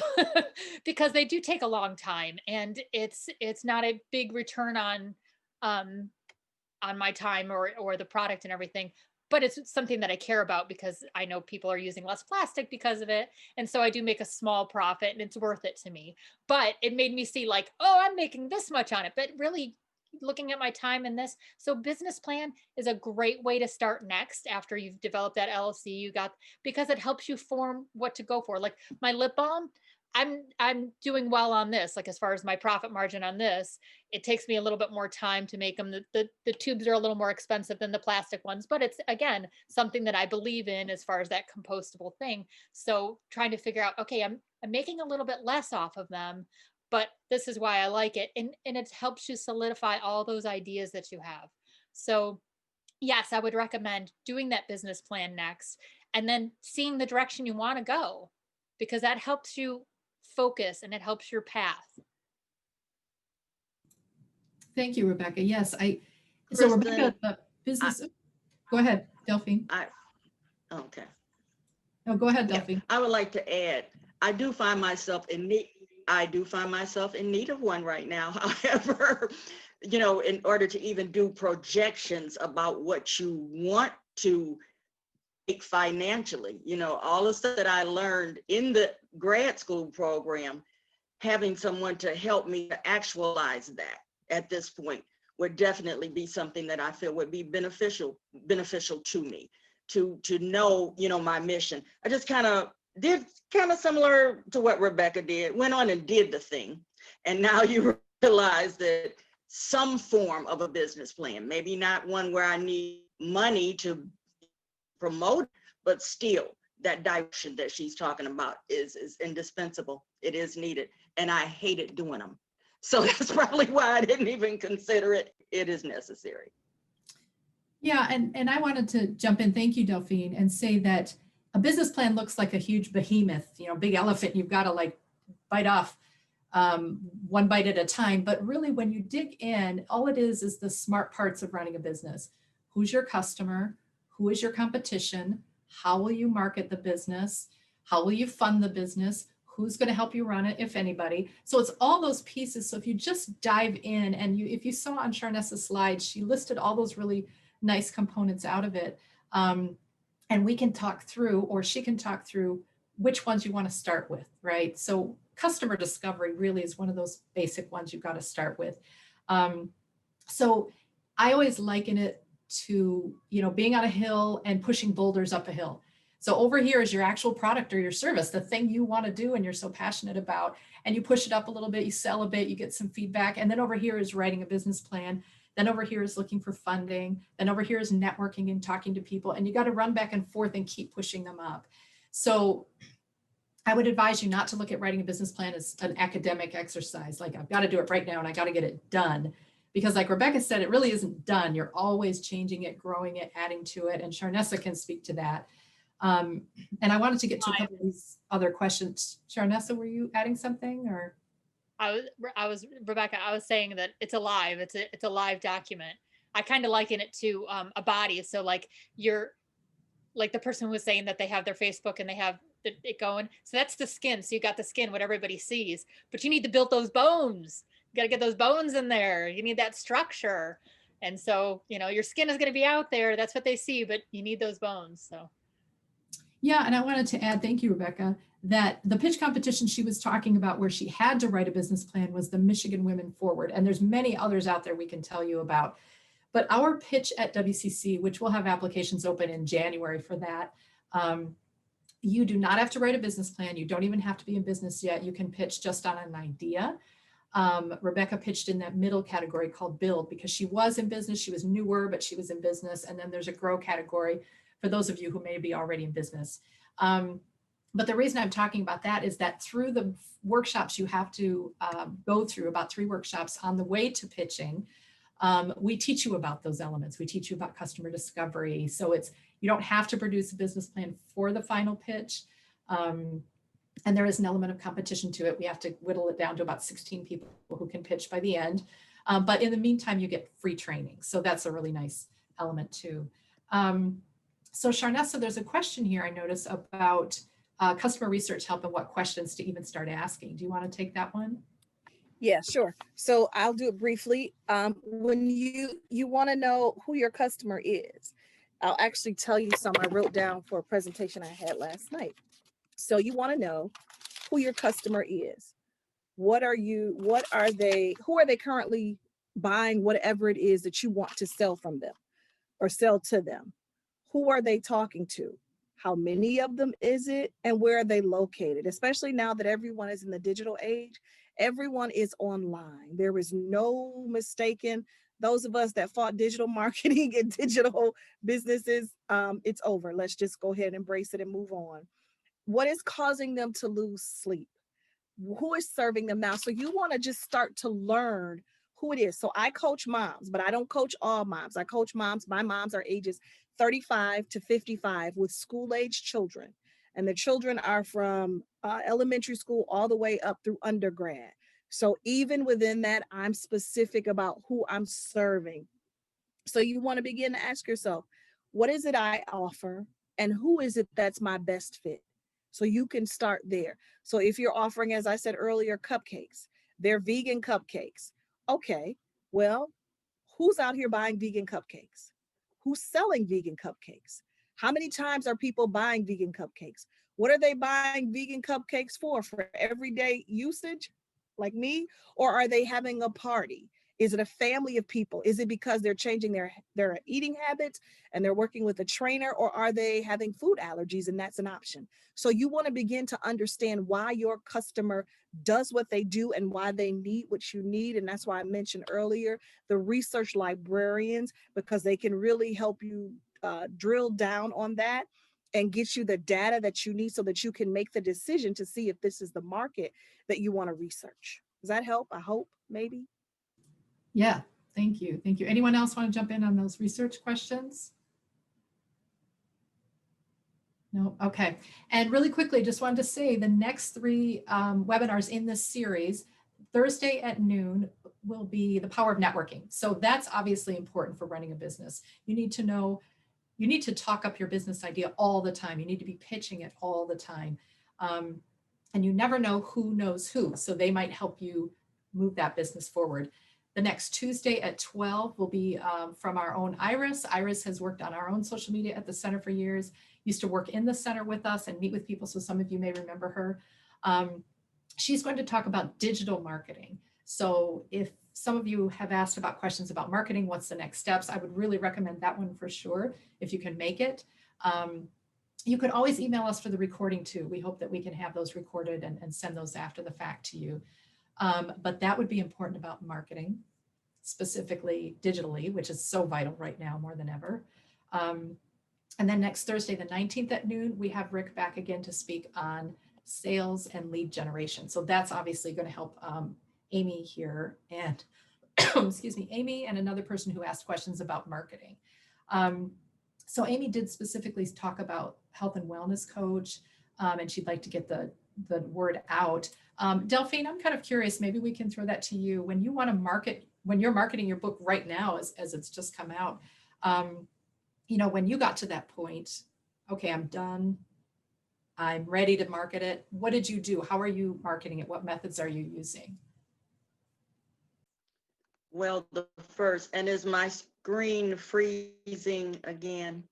because they do take a long time, and it's not a big return on my time or the product and everything. But it's something that I care about because I know people are using less plastic because of it. And so I do make a small profit, and it's worth it to me. But it made me see like, oh, I'm making this much on it, but really looking at my time in this. So business plan is a great way to start next after you've developed that LLC because it helps you form what to go for. Like my lip balm, I'm doing well on this. Like as far as my profit margin on this, it takes me a little bit more time to make them. The tubes are a little more expensive than the plastic ones, but it's again something that I believe in as far as that compostable thing. So trying to figure out, okay, I'm making a little bit less off of them, but this is why I like it. And it helps you solidify all those ideas that you have. So yes, I would recommend doing that business plan next, and then seeing the direction you want to go, because that helps you focus and it helps your path. Thank you, Rebecca. Yes, so Rebecca, the business, go ahead, Delphine. Okay. No, go ahead, Yeah, Delphine. I would like to add, I do find myself in need of one right now. However, in order to even do projections about what you want to make financially, all the stuff that I learned in the grad school program, having someone to help me to actualize that at this point would definitely be something that I feel would be beneficial to me to know, my mission. I just did similar to what Rebecca did, went on and did the thing. And now you realize that some form of a business plan, maybe not one where I need money to promote, but still that direction that she's talking about is indispensable. It is needed. And I hated doing them. So that's probably why I didn't even consider it. It is necessary. Yeah, and I wanted to jump in, thank you, Delphine, and say that a business plan looks like a huge behemoth, big elephant, you've got to like bite off one bite at a time. But really when you dig in, all it is the smart parts of running a business. Who's your customer? Who is your competition? How will you market the business? How will you fund the business? Who's going to help you run it, if anybody? So it's all those pieces. So if you just dive in, and if you saw on Sharnessa's slide, she listed all those really nice components out of it. And we can talk through, or she can talk through which ones you want to start with, right? So customer discovery really is one of those basic ones you've got to start with. So I always liken it to, being on a hill and pushing boulders up a hill. So over here is your actual product or your service, the thing you want to do and you're so passionate about, and you push it up a little bit, you sell a bit, you get some feedback. And then over here is writing a business plan. Then over here is looking for funding. Then over here is networking and talking to people. And you got to run back and forth and keep pushing them up. So I would advise you not to look at writing a business plan as an academic exercise. Like, I've got to do it right now and I got to get it done. Because like Rebecca said, it really isn't done. You're always changing it, growing it, adding to it. And Sharnessa can speak to that. And I wanted to get to a couple of these other questions. Sharnessa, were you adding something or? I was Rebecca, I was saying that it's alive. It's a live document. I kind of liken it to a body. So like like the person who was saying that they have their Facebook and they have it going. So that's the skin. So you got the skin, what everybody sees, but you need to build those bones. You got to get those bones in there. You need that structure. And so, your skin is going to be out there. That's what they see, but you need those bones. So. Yeah, and I wanted to add, thank you, Rebecca, that the pitch competition she was talking about where she had to write a business plan was the Michigan Women Forward. And there's many others out there we can tell you about. But our pitch at WCC, which will have applications open in January for that, you do not have to write a business plan. You don't even have to be in business yet. You can pitch just on an idea. Rebecca pitched in that middle category called build because she was in business. She was newer, but she was in business. And then there's a grow category for those of you who may be already in business. But the reason I'm talking about that is that through the workshops you have to go through, about 3 workshops on the way to pitching, we teach you about those elements. We teach you about customer discovery. So you don't have to produce a business plan for the final pitch. And there is an element of competition to it. We have to whittle it down to about 16 people who can pitch by the end. But in the meantime, you get free training. So that's a really nice element too. So Sharnessa, there's a question here I notice about customer research help and what questions to even start asking. Do you want to take that one? Yeah, sure. So I'll do it briefly. When you want to know who your customer is, I'll actually tell you some I wrote down for a presentation I had last night. So you want to know who your customer is. Who are they currently buying whatever it is that you want to sell from them or sell to them? Who are they talking to? How many of them is it? And where are they located? Especially now that everyone is in the digital age, everyone is online. There is no mistaking. Those of us that fought digital marketing and digital businesses, it's over. Let's just go ahead and embrace it and move on. What is causing them to lose sleep? Who is serving them now? So you want to just start to learn who it is. So I coach moms, but I don't coach all moms. I coach moms. My moms are ages 35 to 55 with school-age children. And the children are from elementary school all the way up through undergrad. So even within that, I'm specific about who I'm serving. So you want to begin to ask yourself, what is it I offer? And who is it that's my best fit? So you can start there. So if you're offering, as I said earlier, cupcakes, they're vegan cupcakes. Okay, well, who's out here buying vegan cupcakes? Who's selling vegan cupcakes? How many times are people buying vegan cupcakes? What are they buying vegan cupcakes for? For everyday usage, like me? Or are they having a party? Is it a family of people? Is it because they're changing their eating habits and they're working with a trainer, or are they having food allergies and that's an option? So you want to begin to understand why your customer does what they do and why they need what you need. And that's why I mentioned earlier, the research librarians, because they can really help you drill down on that and get you the data that you need so that you can make the decision to see if this is the market that you want to research. Does that help? I hope, maybe. Yeah, thank you. Thank you. Anyone else want to jump in on those research questions? No, okay. And really quickly, just wanted to say the next 3 webinars in this series, Thursday at noon will be the power of networking. So that's obviously important for running a business. You need to know, you need to talk up your business idea all the time. You need to be pitching it all the time. And you never know who knows who. So they might help you move that business forward. The next Tuesday at 12 will be from our own Iris. Iris has worked on our own social media at the center for years, used to work in the center with us and meet with people, so some of you may remember her. She's going to talk about digital marketing. So if some of you have asked about questions about marketing, what's the next steps, I would really recommend that one for sure, if you can make it. You could always email us for the recording too. We hope that we can have those recorded and send those after the fact to you. But that would be important about marketing, specifically digitally, which is so vital right now more than ever. And then next Thursday, the 19th at noon, we have Rick back again to speak on sales and lead generation. So that's obviously going to help Amy here and excuse me, Amy and another person who asked questions about marketing. So Amy did specifically talk about health and wellness coach, and she'd like to get the word out. Delphine, I'm kind of curious, maybe we can throw that to you. When you want to market, when you're marketing your book right now, as it's just come out, you know, when you got to that point, okay, I'm done, I'm ready to market it. What did you do? How are you marketing it? What methods are you using? Well, the first, and is my screen freezing again?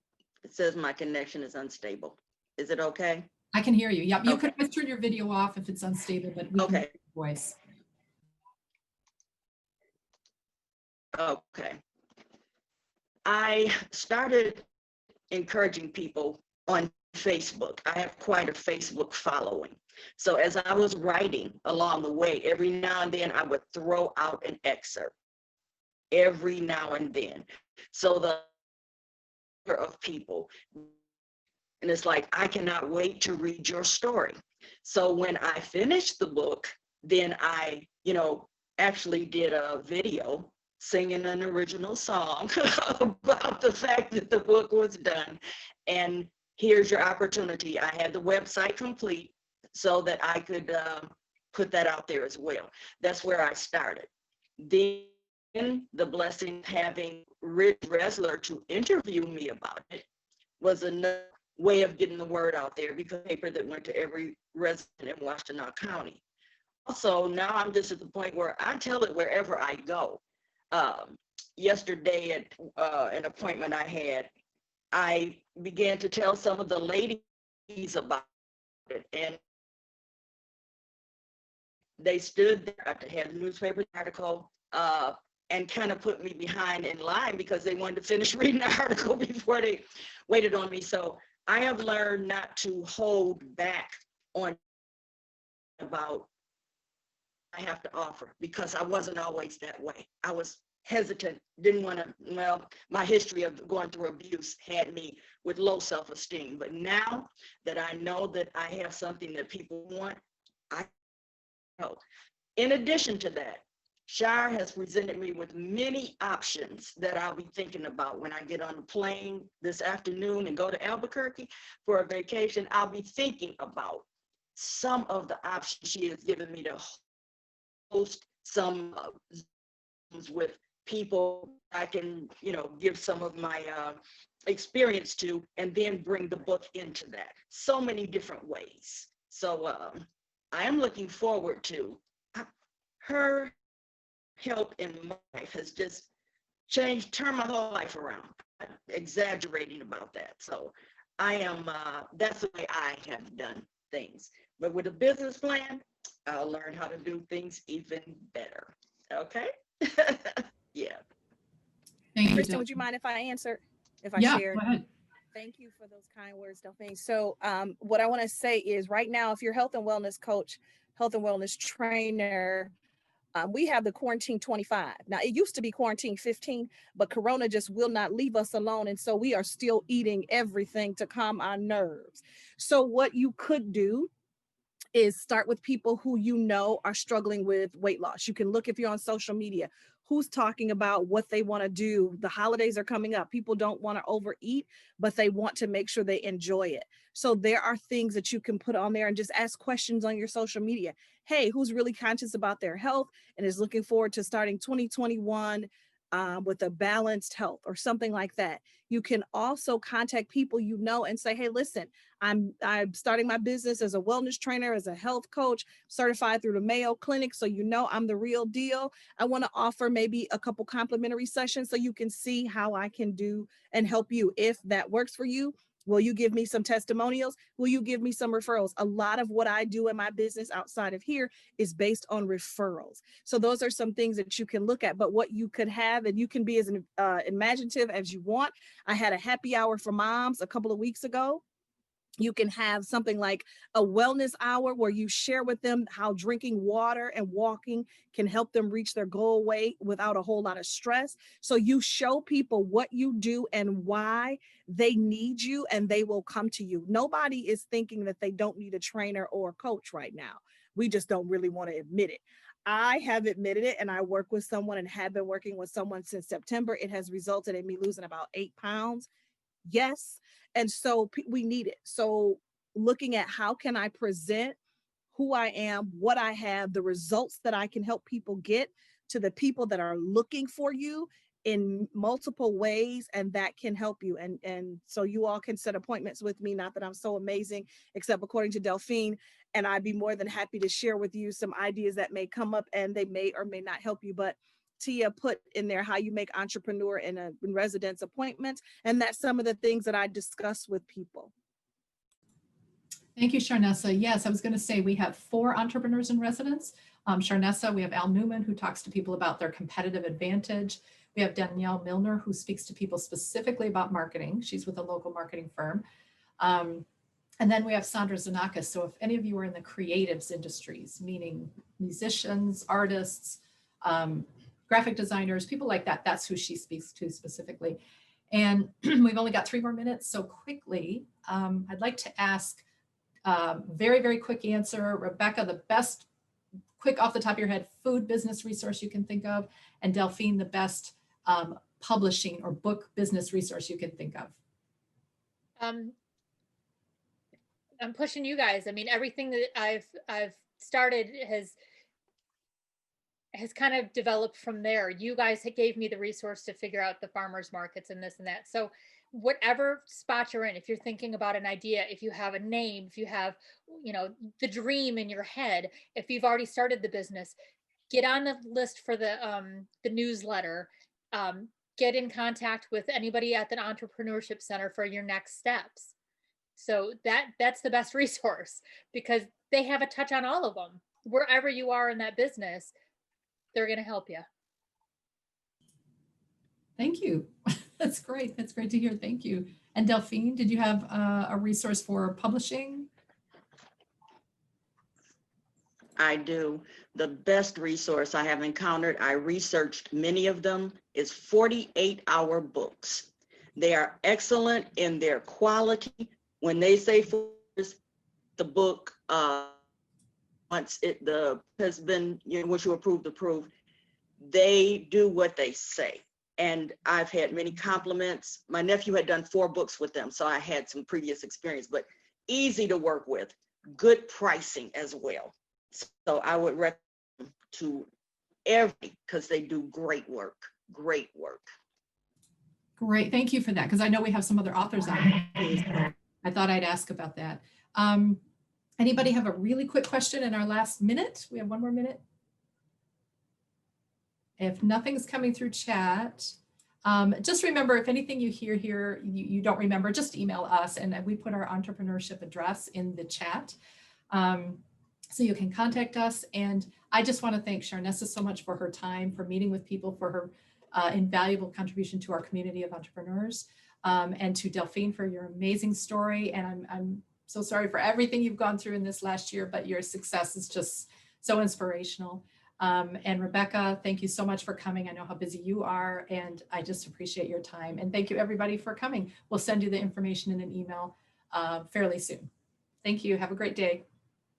It says my connection is unstable. Is it okay? I can hear you. Yep, you Okay. can always turn your video off if it's unstable, but we can hear Okay. your voice. Okay. I started encouraging people on Facebook. I have quite a Facebook following. So as I was writing along the way, every now and then I would throw out an excerpt. Every now and then. So the number of people, and it's like, I cannot wait to read your story. So when I finished the book, then I, you know, actually did a video singing an original song about the fact that the book was done. And here's your opportunity. I had the website complete so that I could put that out there as well. That's where I started. Then the blessing of having Rich Resler to interview me about it was another way of getting the word out there, because paper that went to every resident in Washtenaw County. Also, now I'm just at the point where I tell it wherever I go. Yesterday at an appointment I had, I began to tell some of the ladies about it, and they stood there. I had a newspaper article and kind of put me behind in line because they wanted to finish reading the article before they waited on me. So I have learned not to hold back on about I have to offer, because I wasn't always that way. I was hesitant, didn't want to, well, my history of going through abuse had me with low self-esteem. But now that I know that I have something that people want, I know. In addition to that, Shire has presented me with many options that I'll be thinking about when I get on the plane this afternoon and go to Albuquerque for a vacation. I'll be thinking about some of the options she has given me to host some with people I can, you know, give some of my experience to, and then bring the book into that. So many different ways. So I am looking forward to her help in my life has just changed, turned my whole life around. I'm exaggerating about that. So I am, that's the way I have done things. But with a business plan, I'll learn how to do things even better. Okay? Yeah. Thank you, Kristen, would Delphine. you mind if I answer? If I Yeah, shared? go ahead. Thank you for those kind words, Delphine. So what I want to say is right now, if you're health and wellness coach, health and wellness trainer, we have the quarantine 25. Now, it used to be quarantine 15, but Corona just will not leave us alone. And so we are still eating everything to calm our nerves. So what you could do is start with people who you know are struggling with weight loss. You can look, if you're on social media, who's talking about what they want to do. The holidays are coming up. People don't want to overeat, but they want to make sure they enjoy it. So there are things that you can put on there and just ask questions on your social media. Hey, who's really conscious about their health and is looking forward to starting 2021 with a balanced health or something like that. You can also contact people you know and say, hey, listen, I'm starting my business as a wellness trainer, as a health coach, certified through the Mayo Clinic. So you know I'm the real deal. I want to offer maybe a couple complimentary sessions so you can see how I can do and help you. If that works for you, will you give me some testimonials? Will you give me some referrals? A lot of what I do in my business outside of here is based on referrals. So those are some things that you can look at, but what you could have, and you can be as imaginative as you want. I had a happy hour for moms a couple of weeks ago. You can have something like a wellness hour where you share with them how drinking water and walking can help them reach their goal weight without a whole lot of stress. So you show people what you do and why they need you, and they will come to you. Nobody is thinking that they don't need a trainer or a coach right now. We just don't really want to admit it. I have admitted it, and I work with someone and have been working with someone since September. It has resulted in me losing about 8 pounds. Yes. And so we need it. So looking at how can I present who I am, what I have, the results that I can help people get to the people that are looking for you in multiple ways, and that can help you. And so you all can set appointments with me. Not that I'm so amazing, except according to Delphine, and I'd be more than happy to share with you some ideas that may come up, and they may or may not help you. But Tia put in there how you make entrepreneur in residence appointments. And that's some of the things that I discuss with people. Thank you, Sharnessa. Yes, I was going to say we have 4 entrepreneurs in residence. Sharnessa, we have Al Newman, who talks to people about their competitive advantage. We have Danielle Milner, who speaks to people specifically about marketing. She's with a local marketing firm. And then we have Sandra Zanakis. So if any of you are in the creatives industries, meaning musicians, artists, graphic designers, people like that, that's who she speaks to specifically. And we've only got 3 more minutes. So quickly, I'd like to ask very, very quick answer. Rebecca, the best quick off the top of your head food business resource you can think of, and Delphine, the best publishing or book business resource you can think of. I'm pushing you guys. I mean, everything that I've started has kind of developed from there. You guys gave me the resource to figure out the farmers markets and this and that. So whatever spot you're in, if you're thinking about an idea, if you have a name, if you have, you know, the dream in your head, if you've already started the business, get on the list for the newsletter, get in contact with anybody at the Entrepreneurship Center for your next steps. So that's the best resource, because they have a touch on all of them. Wherever you are in that business, they're going to help you. Thank you. That's great. That's great to hear. Thank you. And Delphine, did you have a resource for publishing? I do. The best resource I have encountered, I researched many of them, is 48-hour books. They are excellent in their quality. When they say the book, once has been, once you approved, they do what they say. And I've had many compliments. My nephew had done 4 books with them, so I had some previous experience, but easy to work with, good pricing as well. So I would recommend to because they do great work. Great. Thank you for that, because I know we have some other authors on here, so I thought I'd ask about that. Anybody have a really quick question in our last minute? We have 1 more minute. If nothing's coming through chat, just remember, if anything you hear here, you don't remember, just email us, and we put our entrepreneurship address in the chat. So you can contact us. And I just want to thank Sharnessa so much for her time, for meeting with people, for her invaluable contribution to our community of entrepreneurs, and to Delphine for your amazing story. And I'm so sorry for everything you've gone through in this last year, but your success is just so inspirational. And Rebecca, thank you so much for coming. I know how busy you are, and I just appreciate your time. And thank you everybody for coming. We'll send you the information in an email fairly soon. Thank you. Have a great day.